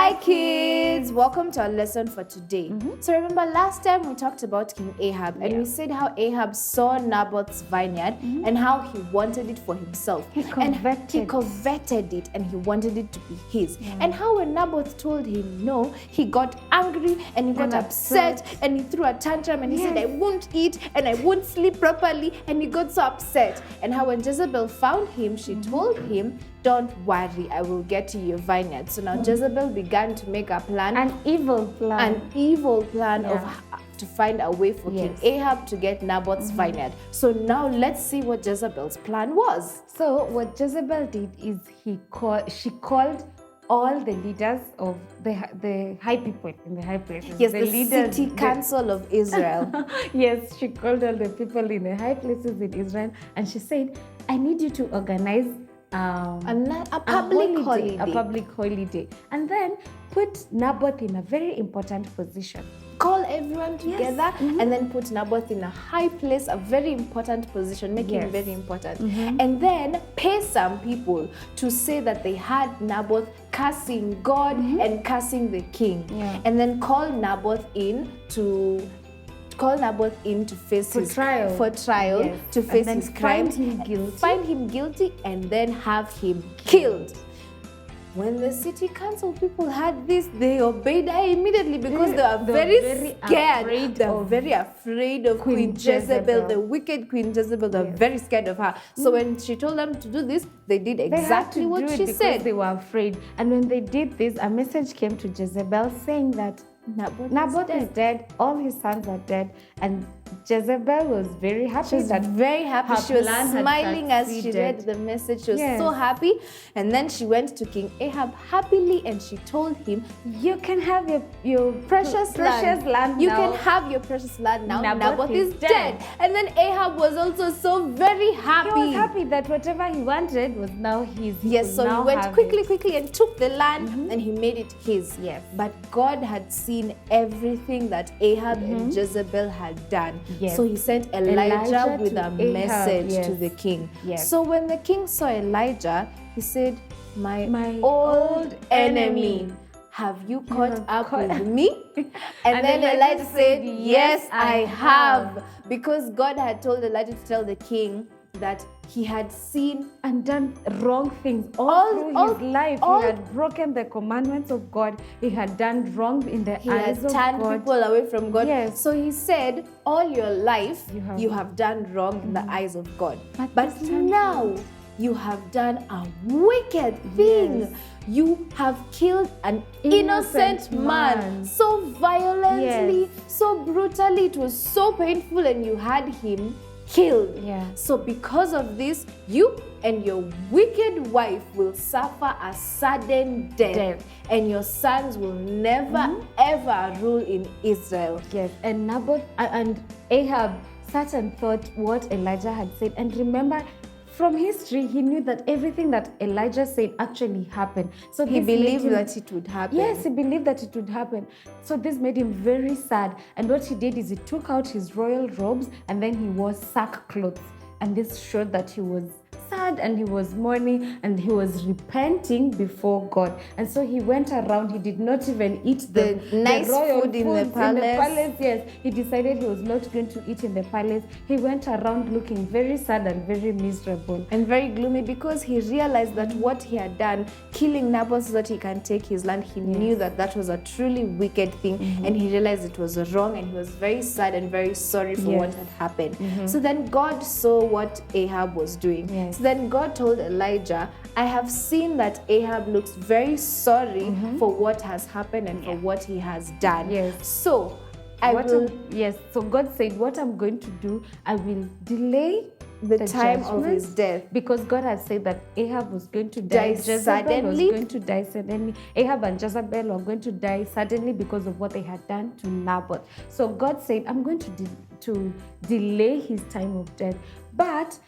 Hi kids! Welcome to our lesson for today. So remember last time we talked about King Ahab and we said how Ahab saw Naboth's vineyard and how he wanted it for himself. He coveted it and he wanted it to be his. And how when Naboth told him no, he got angry and he got upset and he threw a tantrum and he said, I won't eat and I won't sleep properly, and he got so upset. And how when Jezebel found him, she told him, don't worry, I will get you your vineyard. So now Jezebel began to make a plan. An evil plan of to find a way for King Ahab to get Naboth's vineyard. So now let's see what Jezebel's plan was. So what Jezebel did is she called all the leaders of the high people in the high places. Yes, the city council of Israel. Yes, she called all the people in the high places in Israel and she said, I need you to organize a public holiday, and then put Naboth in a very important position. Call everyone together and then put Naboth in a high place, a very important position, make him very important. And then pay some people to say that they had Naboth cursing God and cursing the king. And then call Naboth in to face his trial, to face his crimes, find him guilty, and then have him killed. When the city council people had this, they obeyed her immediately because they were very scared. They were very afraid of Queen Jezebel, the wicked Queen Jezebel. They were very scared of her. So when she told them to do this, they did exactly what she said. They were afraid. And when they did this, a message came to Jezebel saying that Naboth is dead, all his sons are dead, and Jezebel was very happy. She was very happy. She was smiling as she read the message. She was so happy. And then she went to King Ahab happily and she told him, you can have your precious land. You can have your precious land now. Naboth is dead. And then Ahab was also so very happy. He was happy that whatever he wanted was now his. So he went quickly and took the land and he made it his. But God had seen everything that Ahab and Jezebel had done. So he sent Elijah with a message to the king. So when the king saw Elijah, he said, my old enemy, have you caught up with me? And then Elijah said, yes, I have. Because God had told Elijah to tell the king that he had seen and done wrong things all through his life. He had broken the commandments of God. He had done wrong in the eyes of God. He had turned people away from God. So he said, all your life you have done wrong in the eyes of God. But now you have done a wicked thing. You have killed an innocent man so violently, so brutally. It was so painful and you had him killed. So because of this, you and your wicked wife will suffer a sudden death. And your sons will never ever rule in Israel. And Naboth and Ahab sat and thought what Elijah had said. And remember, from history, he knew that everything that Elijah said actually happened. So he believed that it would happen. Yes, he believed that it would happen. So this made him very sad. And what he did is he took out his royal robes and then he wore sackcloth. And this showed that he was sad and he was mourning and he was repenting before God. And so he went around. He did not even eat the nice royal food in the palace. He decided he was not going to eat in the palace. He went around looking very sad and very miserable and very gloomy because he realized that what he had done, killing Naboth so that he can take his land, he knew that that was a truly wicked thing, and he realized it was wrong, and he was very sad and very sorry for what had happened. So then God saw what Ahab was doing. So then God told Elijah, I have seen that Ahab looks very sorry for what has happened and for what he has done. So So God said, what I'm going to do, I will delay the time of his death. Because God had said that Ahab was going to die suddenly. Was going to die suddenly. Ahab and Jezebel were going to die suddenly because of what they had done to Naboth. So God said, I'm going to delay his time of death. But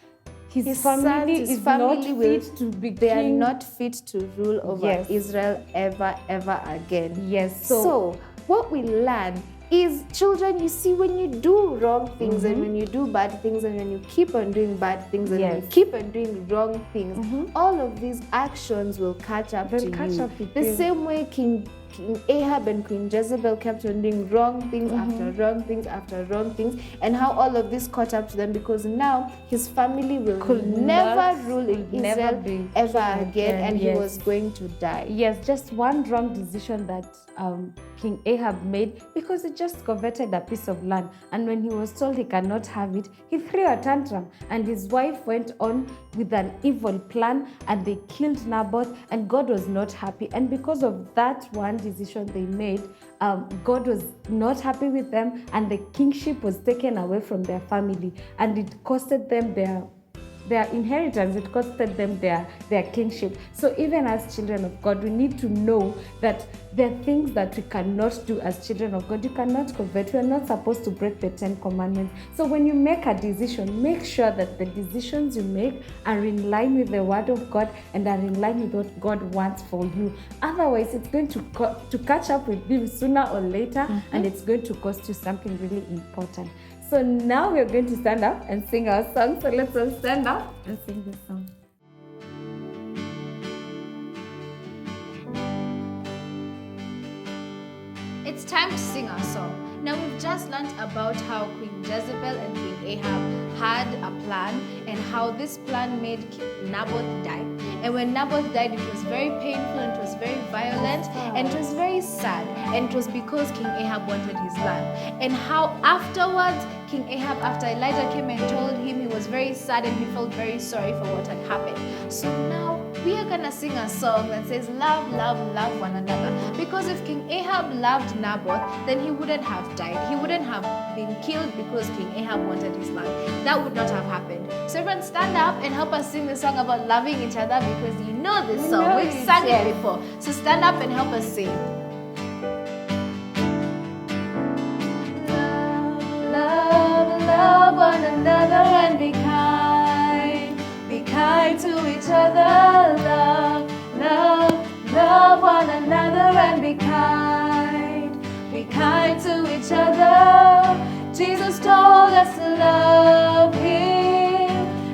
his family is not fit to be king. They are not fit to rule over Israel ever again. So what we learn is, children, you see, when you do wrong things and when you do bad things and when you keep on doing bad things and when you keep on doing wrong things, all of these actions will catch up to you. The same way King King Ahab and Queen Jezebel kept on doing wrong things after wrong things after wrong things, and how all of this caught up to them, because now his family could never rule in Israel ever again, and he was going to die. Yes, just one wrong decision that King Ahab made, because he just coveted a piece of land, and when he was told he cannot have it, he threw a tantrum, and his wife went on with an evil plan, and they killed Naboth, and God was not happy. And because of that one decision they made, God was not happy with them, and the kingship was taken away from their family, and it costed them their inheritance, it costed them their kingship. So even as children of God, we need to know that there are things that we cannot do as children of God. You cannot covet. We are not supposed to break the 10 commandments. So when you make a decision, make sure that the decisions you make are in line with the word of God and are in line with what God wants for you. Otherwise, it's going to catch up with you sooner or later, and it's going to cost you something really important. So now we're going to stand up and sing our song. So let's all stand up and sing this song. It's time to sing our song. Now we've just learned about how Queen Jezebel and King Ahab had a plan, and how this plan made Naboth die. And when Naboth died, it was very painful, and it was very violent, and it was very sad. And it was because King Ahab wanted his land. And how afterwards, King Ahab, after Elijah came and told him, he was very sad and he felt very sorry for what had happened. So now we are gonna sing a song that says, love, love, love one another. Because if King Ahab loved Naboth, then he wouldn't have died. He wouldn't have been killed because King Ahab wanted his land. That would not have happened. So everyone stand up and help us sing the song about loving each other, because you know this song. We've sung it before. So stand up and help us sing. Love one another and be kind to each other. Love one another and be kind to each other. Jesus told us to love Him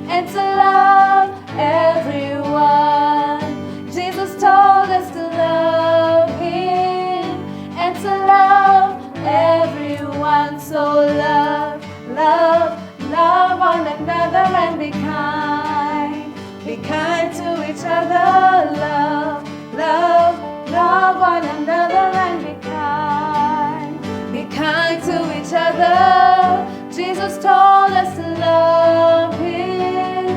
and to love everyone. Jesus told us to love Him and to love everyone. So love one another and be kind to each other. Love one another and be kind to each other. Jesus told us to love Him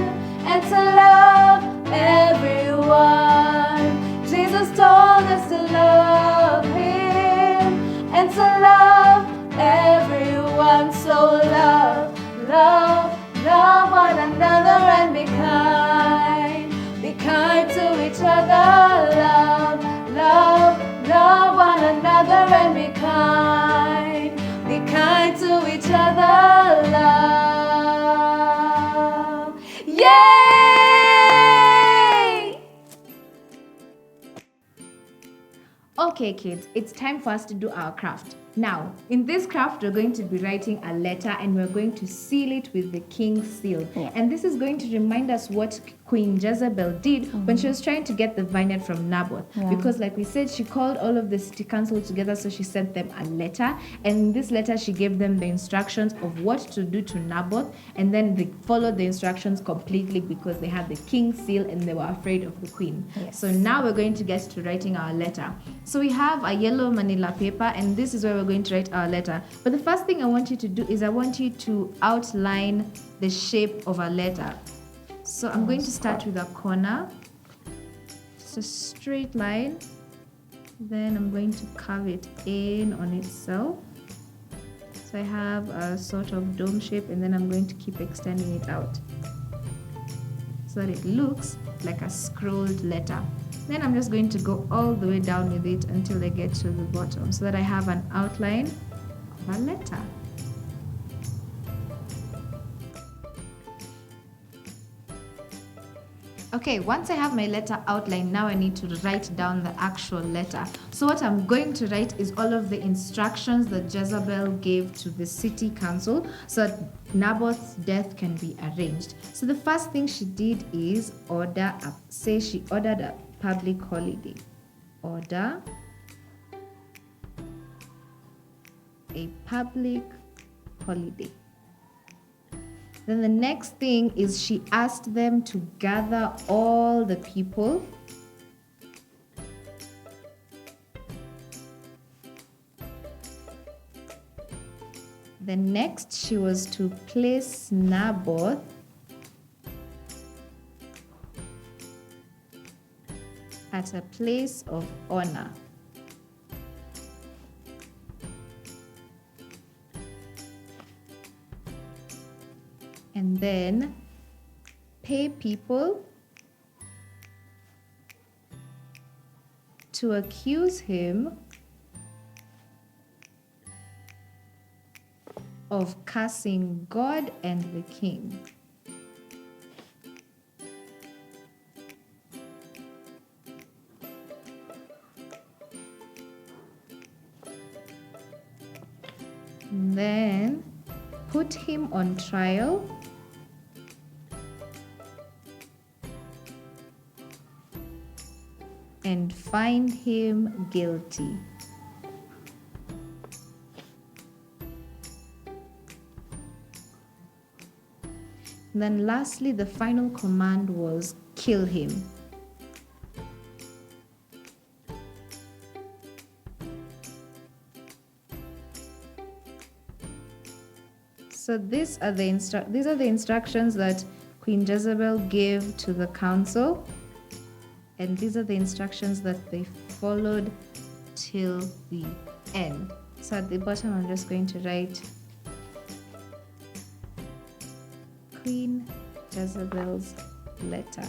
and to love everyone. Jesus told us to love Him and to love everyone. So love one another and be kind to each other. Love one another and be kind to each other. Love. Yay! Okay, kids, it's time for us to do our craft. Now, in this craft, we're going to be writing a letter, and we're going to seal it with the king's seal. Yeah. And this is going to remind us what Queen Jezebel did when she was trying to get the vineyard from Naboth. Yeah. Because like we said, she called all of the city council together, so she sent them a letter. And in this letter, she gave them the instructions of what to do to Naboth. And then they followed the instructions completely because they had the king's seal and they were afraid of the queen. Yes. So now we're going to get to writing our letter. So we have a yellow manila paper, and this is where we're going to write our letter. But the first thing I want you to do is I want you to outline the shape of a letter. So I'm going to start with a corner, just a straight line. Then I'm going to curve it in on itself. So I have a sort of dome shape, and then I'm going to keep extending it out so that it looks like a scrolled letter. Then I'm just going to go all the way down with it until I get to the bottom, so that I have an outline of a letter. Okay, once I have my letter outlined, now I need to write down the actual letter. So what I'm going to write is all of the instructions that Jezebel gave to the city council so that Naboth's death can be arranged. So the first thing she did is she ordered a public holiday. Order a public holiday. Then the next thing is she asked them to gather all the people. Then next she was to place Naboth at a place of honor. And then pay people to accuse him of cursing God and the king. And then put him on trial and find him guilty. And then lastly, the final command was kill him. So these are the instructions that Queen Jezebel gave to the council. And these are the instructions that they followed till the end. So at the bottom, I'm just going to write Queen Jezebel's letter.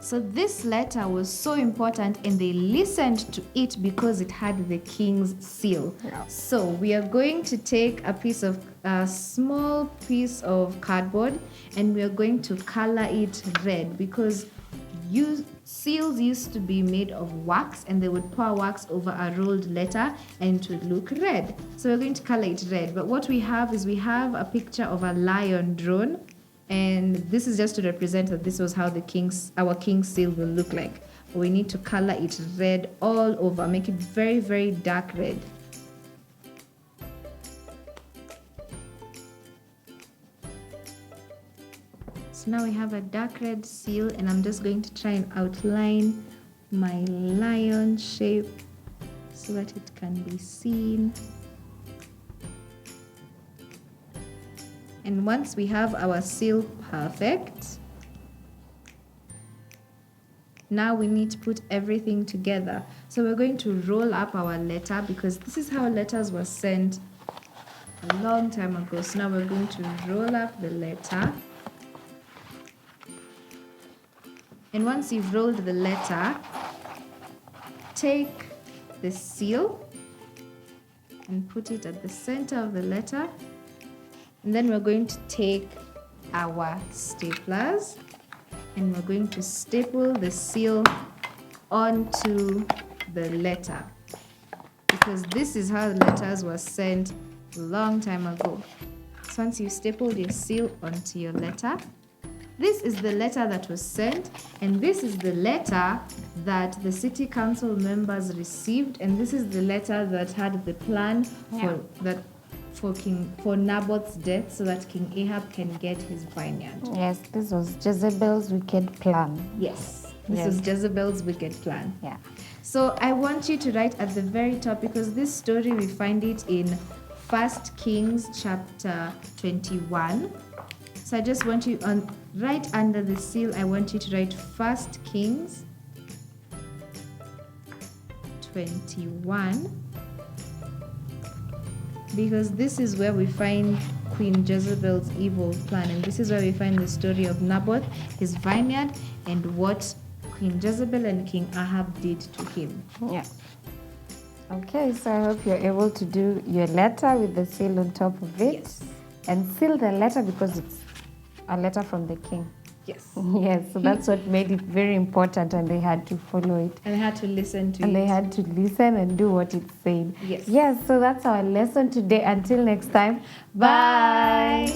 So this letter was so important and they listened to it because it had the king's seal. Yeah. So we are going to take a small piece of cardboard and we are going to color it red because seals used to be made of wax and they would pour wax over a rolled letter and it would look red. So we're going to color it red. But what we have is we have a picture of a lion drawn. And this is just to represent that this was how our king's seal will look like. We need to color it red all over, make it very, very dark red. So now we have a dark red seal and I'm just going to try and outline my lion shape so that it can be seen. And once we have our seal perfect, now we need to put everything together. So we're going to roll up our letter because this is how letters were sent a long time ago. So now we're going to roll up the letter. And once you've rolled the letter, take the seal and put it at the center of the letter. And then we're going to take our staplers and we're going to staple the seal onto the letter because this is how the letters were sent a long time ago. So once you stapled your seal onto your letter, this is the letter that was sent and this is the letter that the city council members received and this is the letter that had the plan for Naboth's death so that King Ahab can get his vineyard. Yes, this was Jezebel's wicked plan. Yes, this was Jezebel's wicked plan. Yeah. So I want you to write at the very top because this story we find it in 1 Kings chapter 21. So I just want you right under the seal, I want you to write 1 Kings 21. Because this is where we find Queen Jezebel's evil plan and this is where we find the story of Naboth, his vineyard, and what Queen Jezebel and King Ahab did to him. Yeah. Okay, so I hope you're able to do your letter with the seal on top of it. Yes. And seal the letter because it's a letter from the king. Yes. Yes, so that's what made it very important and they had to follow it. And they had to listen to it. And they had to listen and do what it said. Yes. Yes, so that's our lesson today. Until next time, bye.